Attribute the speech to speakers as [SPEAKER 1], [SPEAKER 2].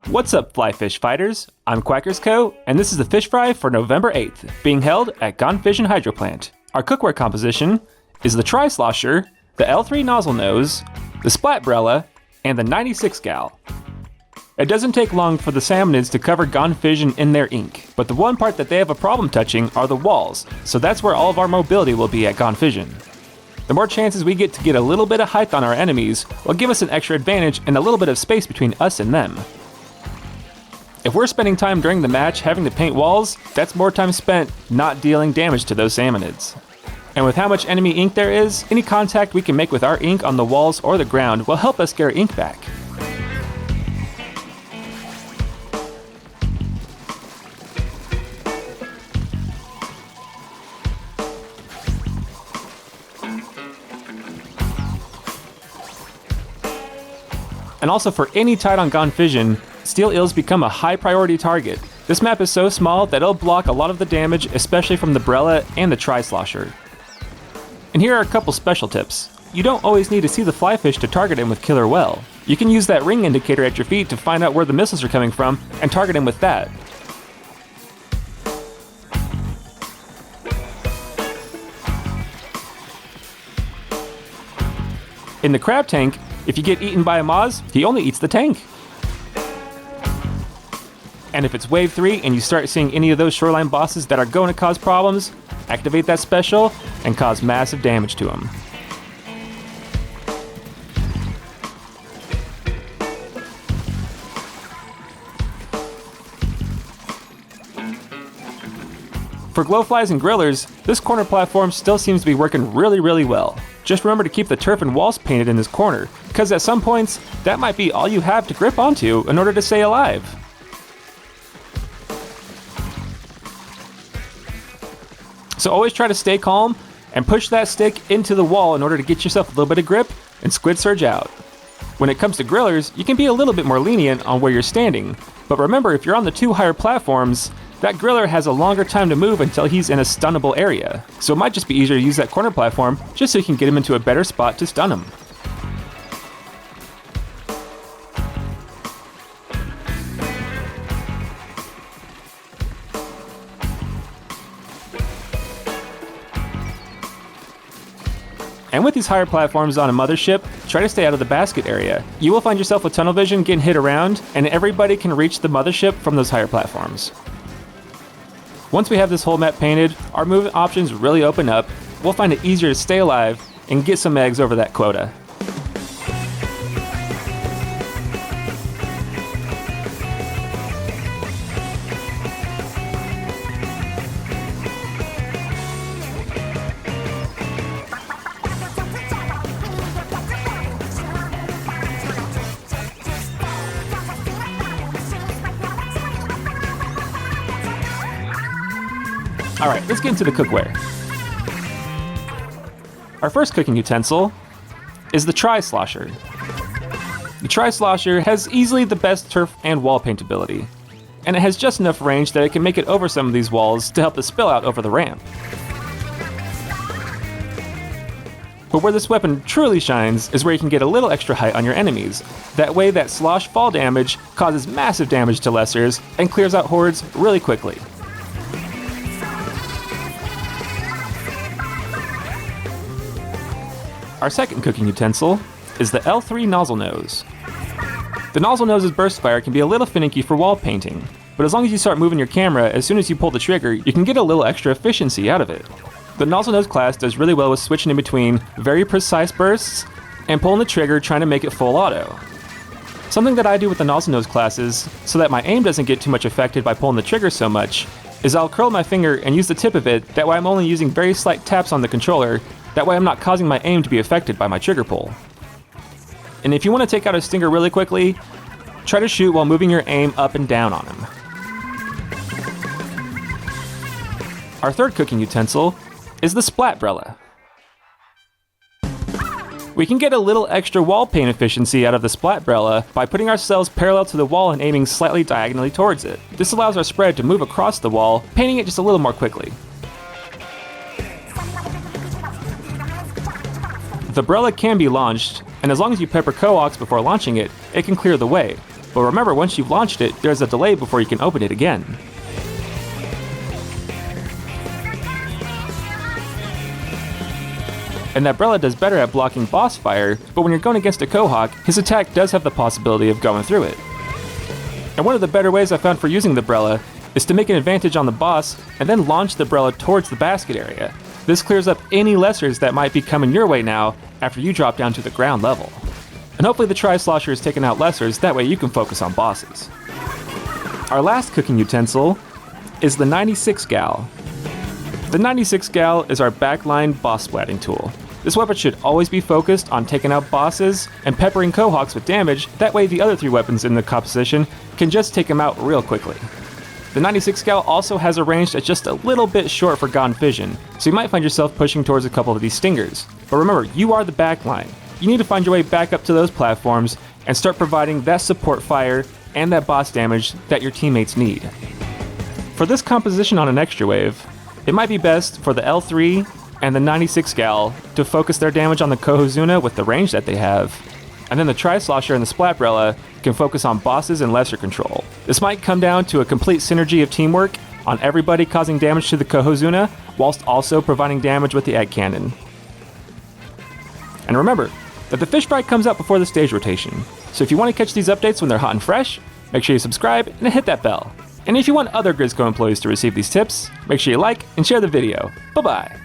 [SPEAKER 1] What's up, fly fish fighters? I'm Quackers Co., and this is the fish fry for November 8th, being held at Fission Hydro Plant. Our cookware composition is the Tri-Slosher, the L-3 Nozzlenose, the Splat Brella, and the 96 Gal. It doesn't take long for the salmonids to cover Fission in their ink, but the one part that they have a problem touching are the walls, so that's where all of our mobility will be at Fission. The more chances we get to get a little bit of height on our enemies will give us an extra advantage and a little bit of space between us and them. If we're spending time during the match having to paint walls, that's more time spent not dealing damage to those salmonids. And with how much enemy ink there is, any contact we can make with our ink on the walls or the ground will help us get our ink back. And also for any tied on Fission, steel eels become a high priority target. This map is so small that it'll block a lot of the damage, especially from the Brella and the Tri-Slosher. And here are a couple special tips. You don't always need to see the fly fish to target him with killer well. You can use that ring indicator at your feet to find out where the missiles are coming from and target him with that. In the crab tank, if you get eaten by a Moz, he only eats the tank. And if it's wave 3 and you start seeing any of those shoreline bosses that are going to cause problems, activate that special and cause massive damage to them. For glowflies and grillers, this corner platform still seems to be working really well. Just remember to keep the turf and walls painted in this corner, because at some points, that might be all you have to grip onto in order to stay alive. So always try to stay calm and push that stick into the wall in order to get yourself a little bit of grip and squid surge out. When it comes to grillers, you can be a little bit more lenient on where you're standing, but remember if you're on the 2 higher platforms, that griller has a longer time to move until he's in a stunnable area, so it might just be easier to use that corner platform just so you can get him into a better spot to stun him. And with these higher platforms on a mothership, try to stay out of the basket area. You will find yourself with tunnel vision getting hit around, and everybody can reach the mothership from those higher platforms. Once we have this whole map painted, our movement options really open up. We'll find it easier to stay alive and get some eggs over that quota. Alright, let's get into the cookware. Our first cooking utensil is the Tri-Slosher. The Tri-Slosher has easily the best turf and wall paintability, and it has just enough range that it can make it over some of these walls to help the spill out over the ramp. But where this weapon truly shines is where you can get a little extra height on your enemies. That way that slosh fall damage causes massive damage to lessers and clears out hordes really quickly. Our second cooking utensil is the L-3 Nozzlenose. The Nozzlenose's burst fire can be a little finicky for wall painting, but as long as you start moving your camera as soon as you pull the trigger, you can get a little extra efficiency out of it. The Nozzlenose class does really well with switching in between very precise bursts and pulling the trigger trying to make it full auto. Something that I do with the Nozzlenose classes, so that my aim doesn't get too much affected by pulling the trigger so much, is I'll curl my finger and use the tip of it, that way I'm only using very slight taps on the controller. That way I'm not causing my aim to be affected by my trigger pull. And if you want to take out a stinger really quickly, try to shoot while moving your aim up and down on him. Our third cooking utensil is the Splat Brella. We can get a little extra wall paint efficiency out of the Splat Brella by putting ourselves parallel to the wall and aiming slightly diagonally towards it. This allows our spread to move across the wall, painting it just a little more quickly. The Brella can be launched, and as long as you pepper coax before launching it, it can clear the way. But remember, once you've launched it, there's a delay before you can open it again. And that Brella does better at blocking boss fire, but when you're going against a Quahog, his attack does have the possibility of going through it. And one of the better ways I found for using the Brella is to make an advantage on the boss and then launch the Brella towards the basket area. This clears up any lessers that might be coming your way now after you drop down to the ground level. And hopefully the Tri-Slosher has taken out lessers, that way you can focus on bosses. Our last cooking utensil is the 96 Gal. The 96 Gal is our backline boss splatting tool. This weapon should always be focused on taking out bosses and peppering Quahogs with damage, that way the other 3 weapons in the composition can just take them out real quickly. The 96 Gal also has a range that's just a little bit short for Gone Fission, so you might find yourself pushing towards a couple of these stingers. But remember, you are the backline. You need to find your way back up to those platforms and start providing that support fire and that boss damage that your teammates need. For this composition on an extra wave, it might be best for the L-3 and the 96 Gal to focus their damage on the Kohozuna with the range that they have, and then the Tri-Slosher and the Splat Brella can focus on bosses and lesser control. This might come down to a complete synergy of teamwork on everybody causing damage to the Kohozuna, whilst also providing damage with the egg cannon. And remember that the fish fry comes out before the stage rotation, so if you want to catch these updates when they're hot and fresh, make sure you subscribe and hit that bell. And if you want other Grisco employees to receive these tips, make sure you like and share the video. Bye-bye!